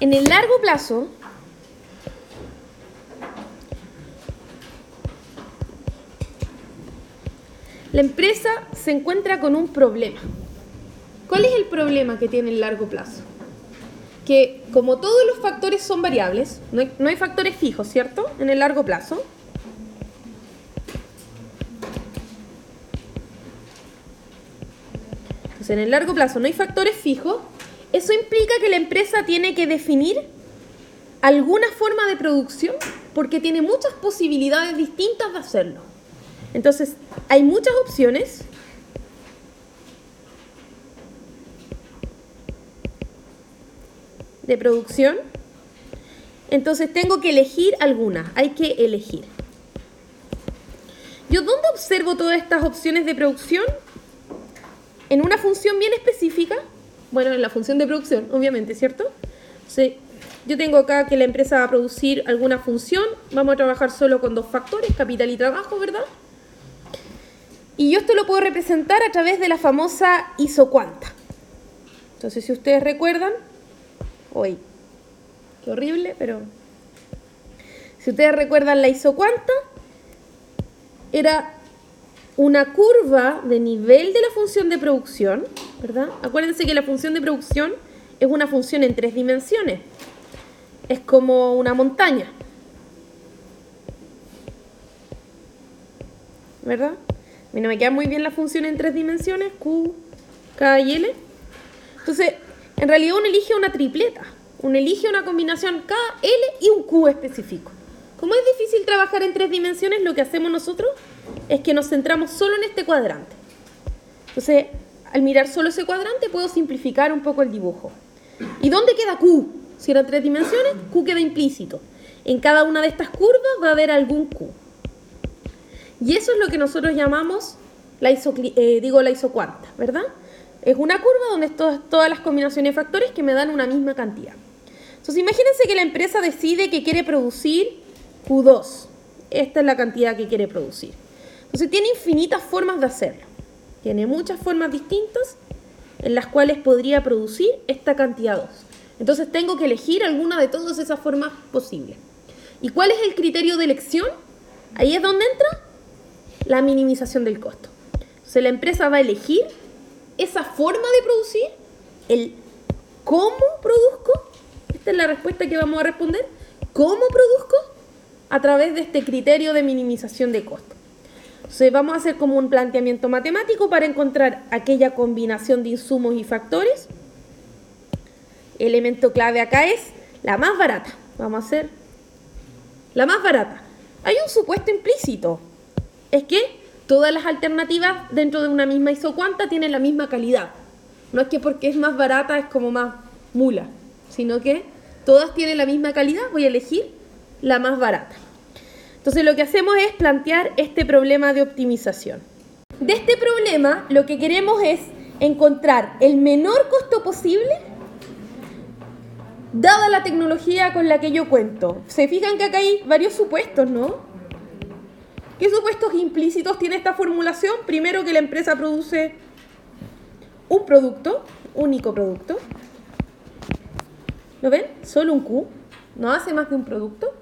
En el largo plazo, la empresa se encuentra con un problema. ¿Cuál es el problema que tiene el largo plazo? Que como todos los factores son variables, no hay factores fijos, ¿cierto? En el largo plazo. Entonces, en el largo plazo no hay factores fijos. Eso implica que la empresa tiene que definir alguna forma de producción porque tiene muchas posibilidades distintas de hacerlo. Entonces, hay muchas opciones. De producción. Entonces, tengo que elegir alguna. Hay que elegir. ¿Yo dónde observo todas estas opciones de producción? En una función bien específica. Bueno, en la función de producción, obviamente, ¿cierto? Sí. Yo tengo acá que la empresa va a producir alguna función. Vamos a trabajar solo con dos factores, capital y trabajo, ¿verdad? Y yo esto lo puedo representar a través de la famosa isocuanta. Entonces, si ustedes recuerdan, uy, qué horrible, pero si ustedes recuerdan la isocuanta, era una curva de nivel de la función de producción, ¿verdad? Acuérdense que la función de producción es una función en 3 dimensiones. Es como una montaña, ¿verdad? A mí no me queda muy bien la función en 3 dimensiones, Q, K y L. Entonces, en realidad uno elige una tripleta. Uno elige una combinación K, L y un Q específico. Como es difícil trabajar en 3 dimensiones, lo que hacemos nosotros es que nos centramos solo en este cuadrante. Entonces, al mirar solo ese cuadrante, puedo simplificar un poco el dibujo. ¿Y dónde queda Q? Si eran 3 dimensiones, Q queda implícito. En cada una de estas curvas va a haber algún Q. Y eso es lo que nosotros llamamos la isocuanta, ¿verdad? Es una curva donde todas las combinaciones de factores que me dan una misma cantidad. Entonces, imagínense que la empresa decide que quiere producir Q2. Esta es la cantidad que quiere producir. Entonces, tiene infinitas formas de hacerlo. Tiene muchas formas distintas en las cuales podría producir esta cantidad 2. Entonces, tengo que elegir alguna de todas esas formas posibles. ¿Y cuál es el criterio de elección? Ahí es donde entra la minimización del costo. Entonces, la empresa va a elegir esa forma de producir, el cómo produzco. Esta es la respuesta que vamos a responder. ¿Cómo produzco? A través de este criterio de minimización de costo. Entonces, vamos a hacer como un planteamiento matemático para encontrar aquella combinación de insumos y factores. El elemento clave acá es la más barata. Vamos a hacer la más barata. Hay un supuesto implícito. Es que todas las alternativas dentro de una misma isocuanta tienen la misma calidad. No es que porque es más barata es como más mula, sino que todas tienen la misma calidad. Voy a elegir la más barata. Entonces, lo que hacemos es plantear este problema de optimización. De este problema, lo que queremos es encontrar el menor costo posible dada la tecnología con la que yo cuento. Se fijan que acá hay varios supuestos, ¿no? ¿Qué supuestos implícitos tiene esta formulación? Primero, que la empresa produce un producto, único producto. ¿Lo ven? Solo un Q. No hace más que un producto.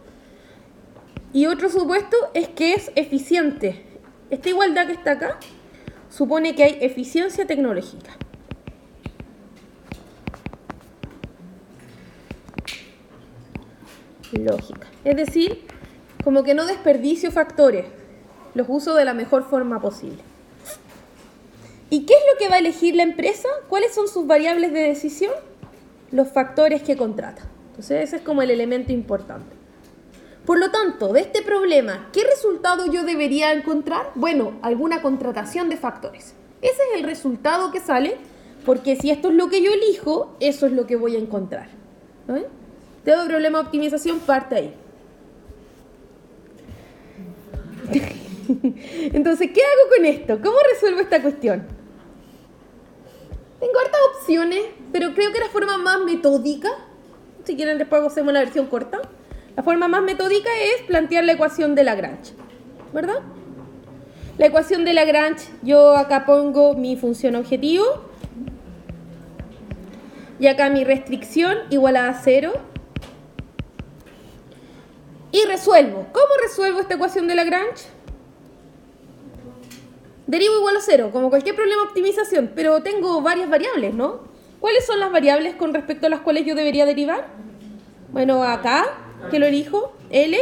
Y otro supuesto es que es eficiente. Esta igualdad que está acá supone que hay eficiencia tecnológica. Lógica. Es decir, como que no desperdicio factores, los uso de la mejor forma posible. ¿Y qué es lo que va a elegir la empresa? ¿Cuáles son sus variables de decisión? Los factores que contrata. Entonces, ese es como el elemento importante. Por lo tanto, de este problema, ¿qué resultado yo debería encontrar? Bueno, alguna contratación de factores. Ese es el resultado que sale, porque si esto es lo que yo elijo, eso es lo que voy a encontrar. ¿No? Todo problema de optimización parte ahí. Entonces, ¿qué hago con esto? ¿Cómo resuelvo esta cuestión? Tengo hartas opciones, pero creo que la forma más metódica, si quieren después hacemos la versión corta, la forma más metódica es plantear la ecuación de Lagrange, ¿verdad? La ecuación de Lagrange, yo acá pongo mi función objetivo. Y acá mi restricción igual a 0. Y resuelvo. ¿Cómo resuelvo esta ecuación de Lagrange? Derivo igual a 0, como cualquier problema de optimización, pero tengo varias variables, ¿no? ¿Cuáles son las variables con respecto a las cuales yo debería derivar? Bueno, acá, que lo elijo, L,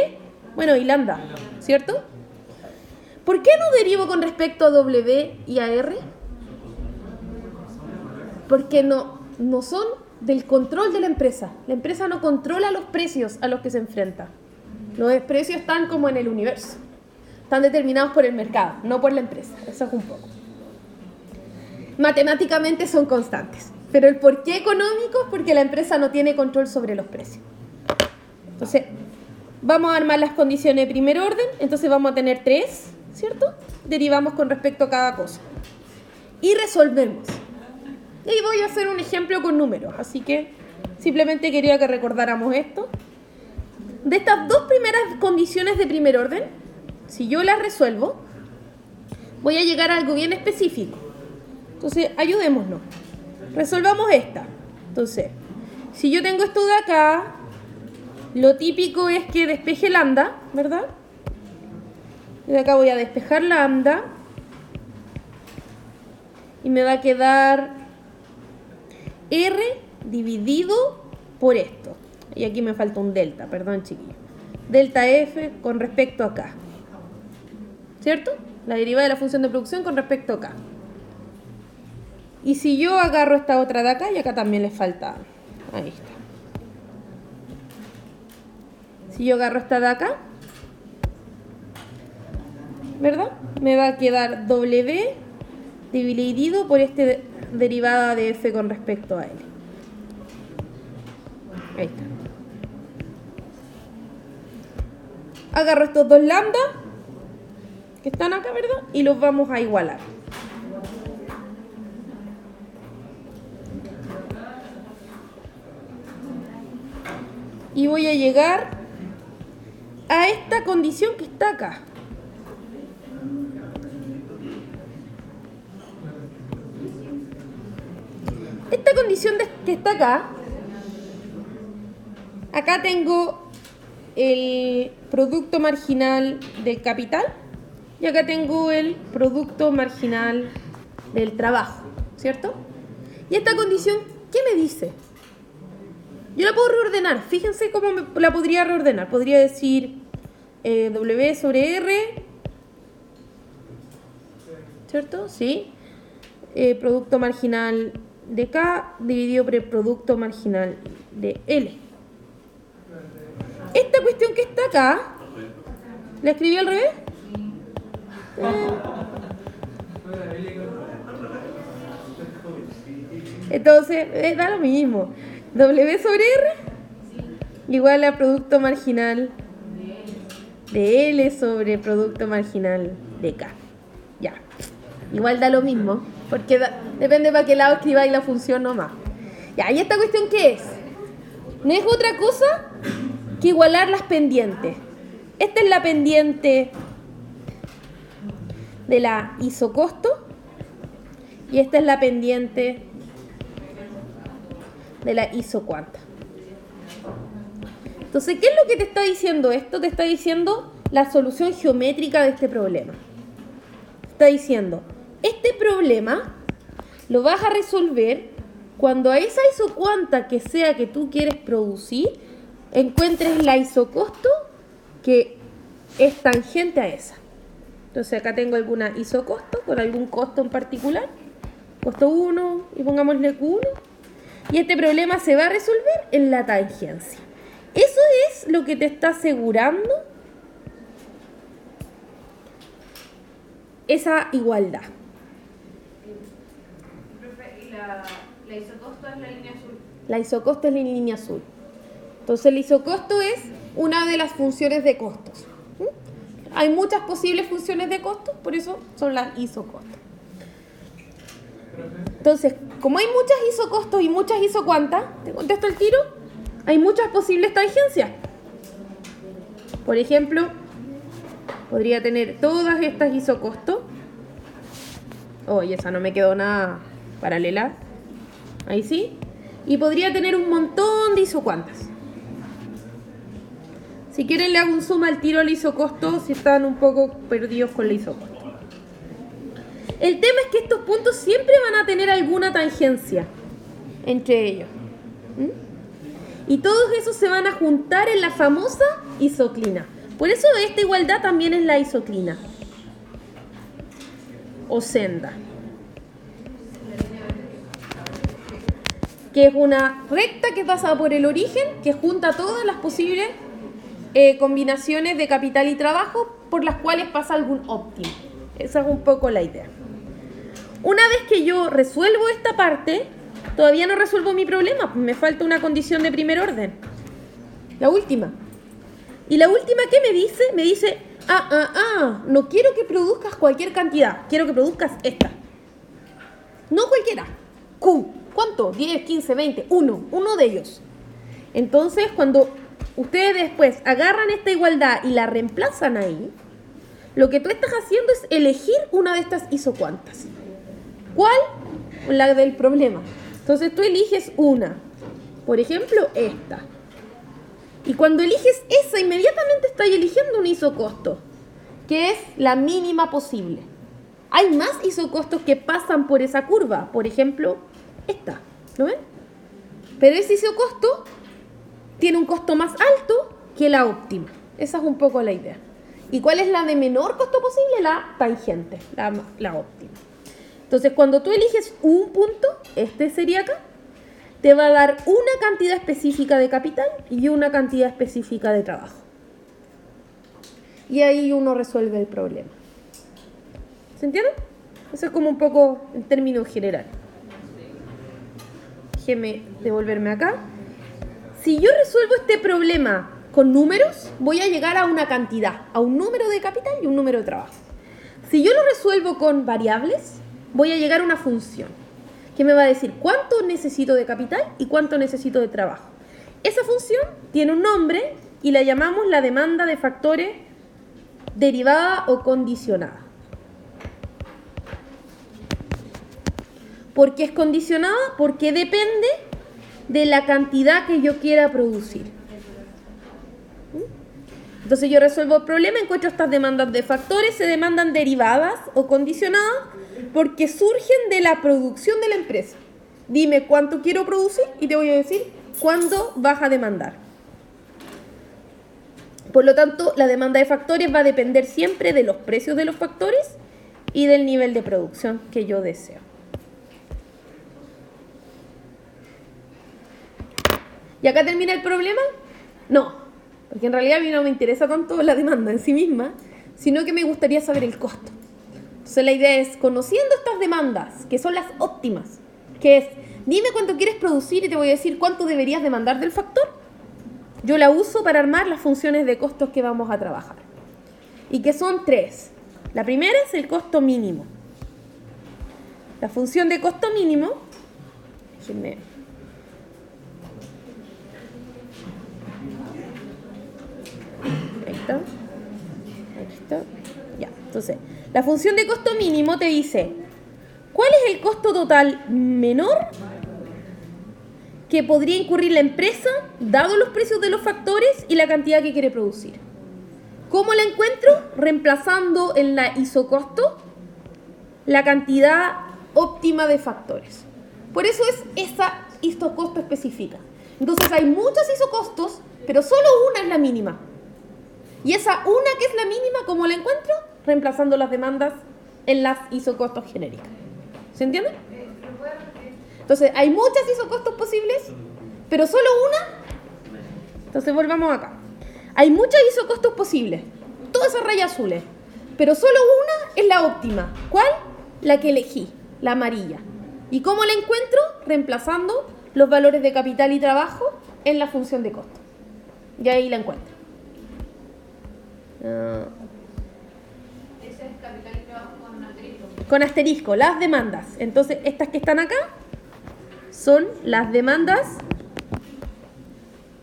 bueno, y lambda, ¿cierto? ¿Por qué no derivo con respecto a W y a R? Porque no son del control de la empresa. La empresa no controla los precios a los que se enfrenta. Los precios están como en el universo. Están determinados por el mercado, no por la empresa. Eso es un poco. Matemáticamente son constantes. Pero el porqué económico es porque la empresa no tiene control sobre los precios. Entonces, vamos a armar las condiciones de primer orden. Entonces vamos a tener 3, ¿cierto? Derivamos con respecto a cada cosa. Y resolvemos. Y voy a hacer un ejemplo con números. Así que simplemente quería que recordáramos esto. De estas dos primeras condiciones de primer orden, si yo las resuelvo, voy a llegar a algo bien específico. Entonces, ayudémonos. Resolvamos esta. Entonces, si yo tengo esto de acá, lo típico es que despeje lambda, ¿verdad? De acá voy a despejar lambda. Y me va a quedar R dividido por esto. Y aquí me falta un delta, perdón, chiquillos. Delta F con respecto a K. ¿Cierto? La derivada de la función de producción con respecto a K. Y si yo agarro esta otra de acá, y acá también le falta. Ahí está. Si yo agarro esta de acá, ¿verdad? Me va a quedar W dividido por este derivada de F con respecto a L. Ahí está. Agarro estos dos lambda que están acá, ¿verdad? Y los vamos a igualar. Y voy a llegar a esta condición que está acá. Esta condición que está acá, acá tengo el producto marginal del capital y acá tengo el producto marginal del trabajo, ¿cierto? Y esta condición, ¿qué me dice? Yo la puedo reordenar. Fíjense cómo la podría reordenar. Podría decir W sobre R, ¿cierto? Sí. Producto marginal de K dividido por el producto marginal de L. Esta cuestión que está acá, ¿la escribí al revés? Entonces, da lo mismo. W sobre R igual a producto marginal de L sobre producto marginal de K. Ya. Igual da lo mismo, porque depende para qué lado escribáis la función nomás. Ya, ¿y esta cuestión qué es? No es otra cosa que igualar las pendientes. Esta es la pendiente de la isocosto y esta es la pendiente de la isocuanta. Entonces, ¿qué es lo que te está diciendo esto? Te está diciendo la solución geométrica de este problema. Te está diciendo, este problema lo vas a resolver cuando a esa isocuanta que sea que tú quieres producir, encuentres la isocosto que es tangente a esa. Entonces acá tengo alguna isocosto con algún costo en particular, costo 1 y pongámosle Q1. Y este problema se va a resolver en la tangencia. Eso es lo que te está asegurando esa igualdad. ¿Y la isocosto es la línea azul? La isocosto es la línea azul. Entonces el isocosto es una de las funciones de costos. Hay muchas posibles funciones de costos, por eso son las isocostos. Entonces, como hay muchas isocostos y muchas isocuantas, te contesto el tiro, hay muchas posibles tangencias. Por ejemplo, podría tener todas estas isocostos. Oh, y esa no me quedó nada paralela. Ahí sí. Y podría tener un montón de isocuantas. Si quieren le hago un zoom al tiro al isocosto si están un poco perdidos con el isocosto. El tema es que estos puntos siempre van a tener alguna tangencia entre ellos. Y todos esos se van a juntar en la famosa isoclina. Por eso esta igualdad también es la isoclina. O senda. Que es una recta que pasa por el origen, que junta todas las posibles combinaciones de capital y trabajo por las cuales pasa algún óptimo. Esa es un poco la idea. Una vez que yo resuelvo esta parte, todavía no resuelvo mi problema, pues me falta una condición de primer orden. La última. Y la última, ¿qué me dice? Me dice, no quiero que produzcas cualquier cantidad, quiero que produzcas esta. No cualquiera. Q. ¿Cuánto? 10, 15, 20, uno de ellos. Entonces, cuando ustedes después agarran esta igualdad y la reemplazan ahí, lo que tú estás haciendo es elegir una de estas isocuantas. ¿Cuál? La del problema. Entonces tú eliges una. Por ejemplo, esta. Y cuando eliges esa, inmediatamente estás eligiendo un isocosto, que es la mínima posible. Hay más isocostos que pasan por esa curva. Por ejemplo, esta. ¿Lo ven? Pero ese isocosto tiene un costo más alto que la óptima. Esa es un poco la idea. ¿Y cuál es la de menor costo posible? La tangente, la óptima. Entonces, cuando tú eliges un punto, este sería acá, te va a dar una cantidad específica de capital y una cantidad específica de trabajo. Y ahí uno resuelve el problema. ¿Se entiende? Eso es como un poco en términos generales. Déjeme devolverme acá. Si yo resuelvo este problema con números, voy a llegar a una cantidad, a un número de capital y un número de trabajo. Si yo lo resuelvo con variables, voy a llegar a una función que me va a decir cuánto necesito de capital y cuánto necesito de trabajo. Esa función tiene un nombre y la llamamos la demanda de factores derivada o condicionada. ¿Por qué es condicionada? Porque depende de la cantidad que yo quiera producir. Entonces yo resuelvo el problema, encuentro estas demandas de factores, se demandan derivadas o condicionadas porque surgen de la producción de la empresa. Dime cuánto quiero producir y te voy a decir cuándo vas a demandar. Por lo tanto, la demanda de factores va a depender siempre de los precios de los factores y del nivel de producción que yo deseo. ¿Y acá termina el problema? No, porque en realidad a mí no me interesa tanto la demanda en sí misma, sino que me gustaría saber el costo. Entonces la idea es, conociendo estas demandas, que son las óptimas, que es, dime cuánto quieres producir y te voy a decir cuánto deberías demandar del factor, yo la uso para armar las funciones de costos que vamos a trabajar. Y que son tres. La primera es el costo mínimo. La función de costo mínimo, déjenme... Ahí está. Ya, entonces, la función de costo mínimo te dice, ¿cuál es el costo total menor que podría incurrir la empresa, dado los precios de los factores y la cantidad que quiere producir? ¿Cómo la encuentro? Reemplazando en la isocosto la cantidad óptima de factores. Por eso es esa isocosto específica. Entonces hay muchos isocostos, pero solo una es la mínima. Y esa una que es la mínima, ¿cómo la encuentro? Reemplazando las demandas en las isocostos genéricas. ¿Se entiende? Entonces, hay muchas isocostos posibles, pero solo una. Entonces, volvamos acá. Hay muchas isocostos posibles, todas esas rayas azules, pero solo una es la óptima. ¿Cuál? La que elegí, la amarilla. ¿Y cómo la encuentro? Reemplazando los valores de capital y trabajo en la función de costo. Y ahí la encuentro. Ese es capital y trabajo con asterisco. Con asterisco, las demandas. Entonces, estas que están acá son las demandas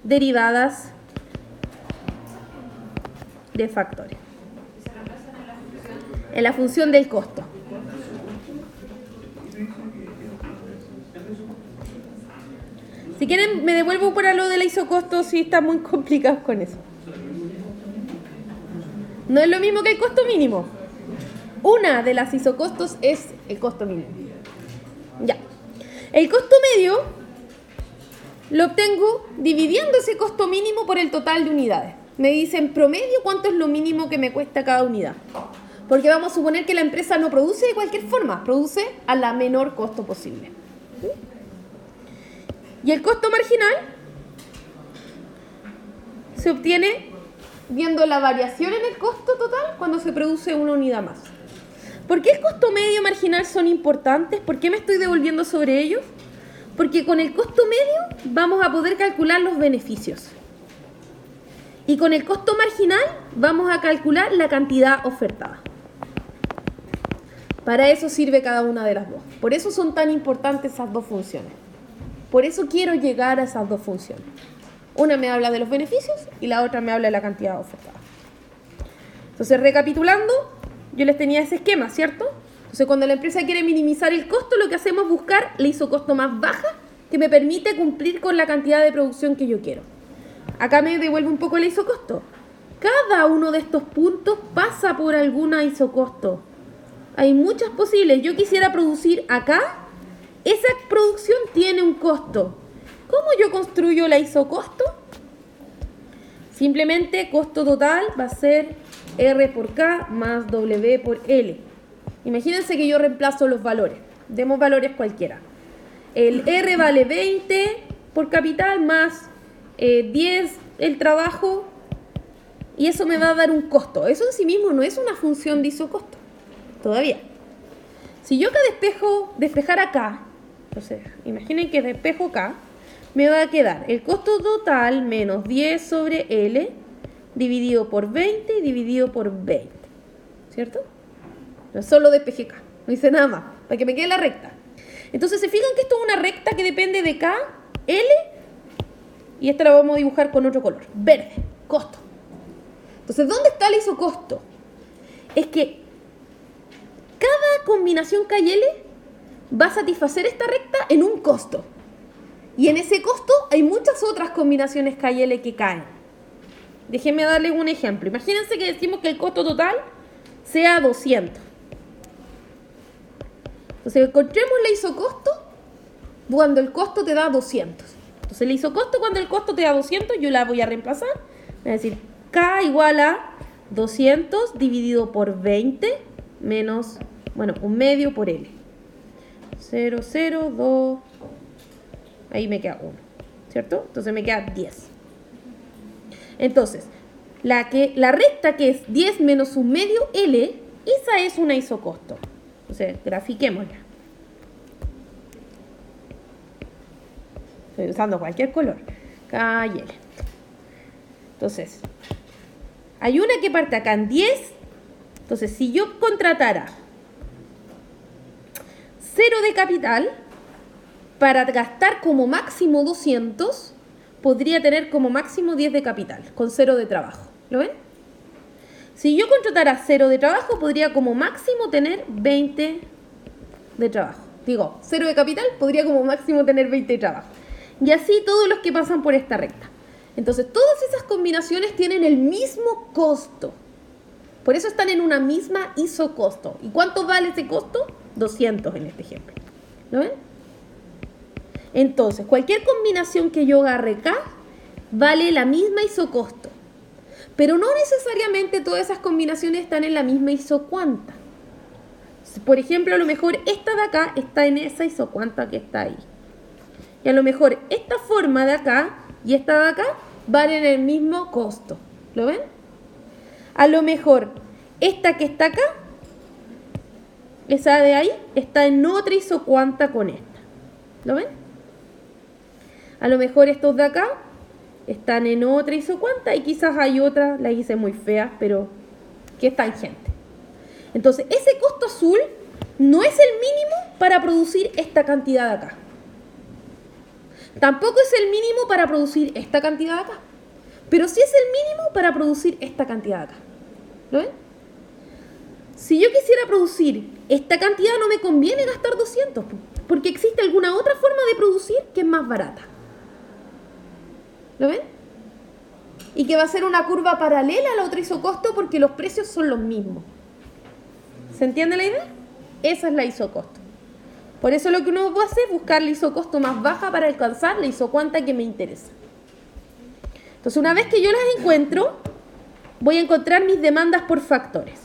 derivadas de factores. Se reemplazan en la función. En la función del costo. Si quieren, me devuelvo para lo del isocosto si están muy complicados con eso. No es lo mismo que el costo mínimo. Una de las isocostos es el costo mínimo. Ya. El costo medio lo obtengo dividiendo ese costo mínimo por el total de unidades. Me dicen promedio cuánto es lo mínimo que me cuesta cada unidad. Porque vamos a suponer que la empresa no produce de cualquier forma, produce a la menor costo posible. Y el costo marginal se obtiene viendo la variación en el costo total cuando se produce una unidad más. ¿Por qué el costo medio y marginal son importantes? ¿Por qué me estoy devolviendo sobre ellos? Porque con el costo medio vamos a poder calcular los beneficios. Y con el costo marginal vamos a calcular la cantidad ofertada. Para eso sirve cada una de las dos. Por eso son tan importantes esas dos funciones. Por eso quiero llegar a esas dos funciones. Una me habla de los beneficios y la otra me habla de la cantidad ofertada. Entonces, recapitulando, yo les tenía ese esquema, ¿cierto? Entonces, cuando la empresa quiere minimizar el costo, lo que hacemos es buscar la isocosto más baja que me permite cumplir con la cantidad de producción que yo quiero. Acá me devuelve un poco el isocosto. Cada uno de estos puntos pasa por alguna isocosto. Hay muchas posibles. Yo quisiera producir acá. Esa producción tiene un costo. ¿Cómo yo construyo la isocosto? Simplemente costo total va a ser R por K más W por L. Imagínense que yo reemplazo los valores. Demos valores cualquiera. El R vale 20 por capital más 10 el trabajo. Y eso me va a dar un costo. Eso en sí mismo no es una función de isocosto. Todavía. Si yo acá despejar acá, entonces imaginen que despejo acá, me va a quedar el costo total menos 10 sobre L dividido por 20 y dividido por 20. ¿Cierto? No solo despejé acá, no hice nada más, para que me quede la recta. Entonces se fijan que esto es una recta que depende de K, L, y esta la vamos a dibujar con otro color, verde, costo. Entonces, ¿dónde está el isocosto? Es que cada combinación K y L va a satisfacer esta recta en un costo. Y en ese costo hay muchas otras combinaciones K y L que caen. Déjenme darles un ejemplo. Imagínense que decimos que el costo total sea 200. Entonces, encontremos la isocosto cuando el costo te da 200. Entonces, la isocosto cuando el costo te da 200, yo la voy a reemplazar. Voy a decir K igual a 200 dividido por 20 menos, bueno, un medio por L. 0, 0, 2. Ahí me queda 1, ¿cierto? Entonces me queda 10. Entonces, la recta que es 10 menos un medio L, esa es una isocosto. Entonces, grafiquémosla. Estoy usando cualquier color. K y L. Entonces, hay una que parte acá en 10. Entonces, si yo contratara 0 de capital, para gastar como máximo 200, podría tener como máximo 10 de capital, con 0 de trabajo. ¿Lo ven? Si yo contratara 0 de trabajo, podría como máximo tener 20 de trabajo. Digo, 0 de capital, podría como máximo tener 20 de trabajo. Y así todos los que pasan por esta recta. Entonces, todas esas combinaciones tienen el mismo costo. Por eso están en una misma isocosto. ¿Y cuánto vale ese costo? 200 en este ejemplo. ¿Lo ven? Entonces, cualquier combinación que yo agarre acá vale la misma isocosto. Pero no necesariamente todas esas combinaciones están en la misma isocuanta. Por ejemplo, a lo mejor esta de acá está en esa isocuanta que está ahí. Y a lo mejor esta forma de acá y esta de acá valen el mismo costo. ¿Lo ven? A lo mejor esta que está acá, esa de ahí, está en otra isocuanta con esta. ¿Lo ven? A lo mejor estos de acá están en otra isocuanta y quizás hay otra, la hice muy fea, pero que es tangente. Entonces, ese costo azul no es el mínimo para producir esta cantidad de acá. Tampoco es el mínimo para producir esta cantidad de acá. Pero sí es el mínimo para producir esta cantidad de acá. ¿Lo ven? Si yo quisiera producir esta cantidad, no me conviene gastar 200, porque existe alguna otra forma de producir que es más barata. ¿Lo ven? Y que va a ser una curva paralela a la otra isocosto porque los precios son los mismos. ¿Se entiende la idea? Esa es la isocosto. Por eso lo que uno puede hacer es buscar la isocosto más baja para alcanzar la isocuanta que me interesa. Entonces, una vez que yo las encuentro, voy a encontrar mis demandas por factores.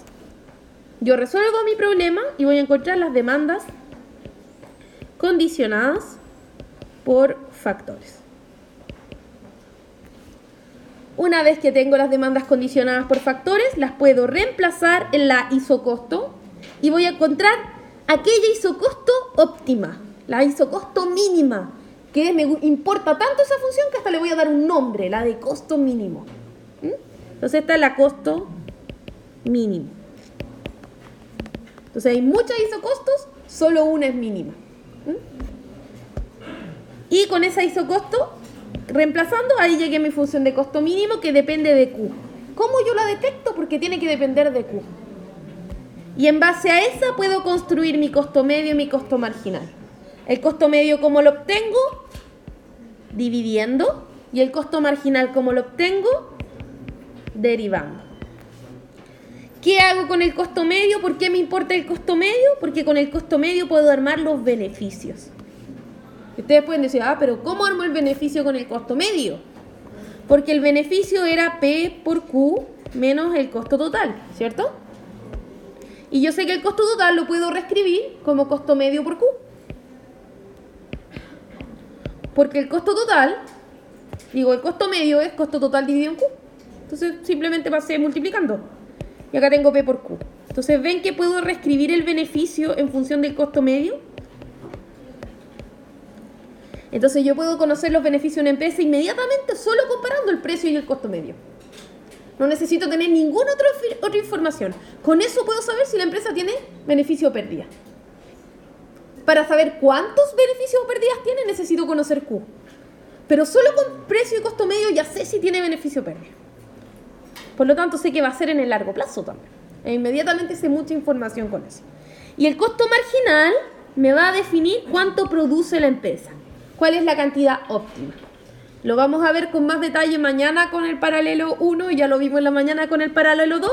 Yo resuelvo mi problema y voy a encontrar las demandas condicionadas por factores. Una vez que tengo las demandas condicionadas por factores, las puedo reemplazar en la isocosto y voy a encontrar aquella isocosto óptima, la isocosto mínima, que me importa tanto esa función que hasta le voy a dar un nombre, la de costo mínimo. Entonces esta es la costo mínimo. Entonces hay muchas isocostos, solo una es mínima. Y con esa isocosto, reemplazando, ahí llegué a mi función de costo mínimo que depende de Q. ¿Cómo yo la detecto? Porque tiene que depender de Q. Y en base a esa puedo construir mi costo medio y mi costo marginal. El costo medio, ¿cómo lo obtengo? Dividiendo. Y el costo marginal, ¿cómo lo obtengo? Derivando. ¿Qué hago con el costo medio? ¿Por qué me importa el costo medio? Porque con el costo medio puedo armar los beneficios. Ustedes pueden decir, pero ¿cómo armo el beneficio con el costo medio? Porque el beneficio era P por Q menos el costo total, ¿cierto? Y yo sé que el costo total lo puedo reescribir como costo medio por Q. Porque el costo total, el costo medio es costo total dividido en Q. Entonces simplemente pasé multiplicando. Y acá tengo P por Q. Entonces, ¿ven que puedo reescribir el beneficio en función del costo medio? Entonces yo puedo conocer los beneficios de una empresa inmediatamente solo comparando el precio y el costo medio. No necesito tener ninguna otra información. Con eso puedo saber si la empresa tiene beneficio o pérdida. Para saber cuántos beneficios o pérdidas tiene, necesito conocer Q. Pero solo con precio y costo medio ya sé si tiene beneficio o pérdida. Por lo tanto, sé que va a ser en el largo plazo también. E inmediatamente sé mucha información con eso. Y el costo marginal me va a definir cuánto produce la empresa. ¿Cuál es la cantidad óptima? Lo vamos a ver con más detalle mañana con el paralelo 1 y ya lo vimos en la mañana con el paralelo 2,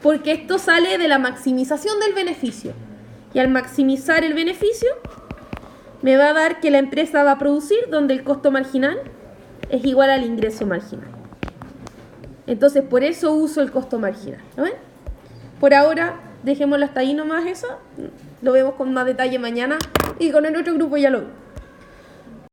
porque esto sale de la maximización del beneficio. Y al maximizar el beneficio, me va a dar que la empresa va a producir donde el costo marginal es igual al ingreso marginal. Entonces, por eso uso el costo marginal. ¿No ven? Por ahora, dejémoslo hasta ahí nomás eso. Lo vemos con más detalle mañana y con el otro grupo ya lo vemos.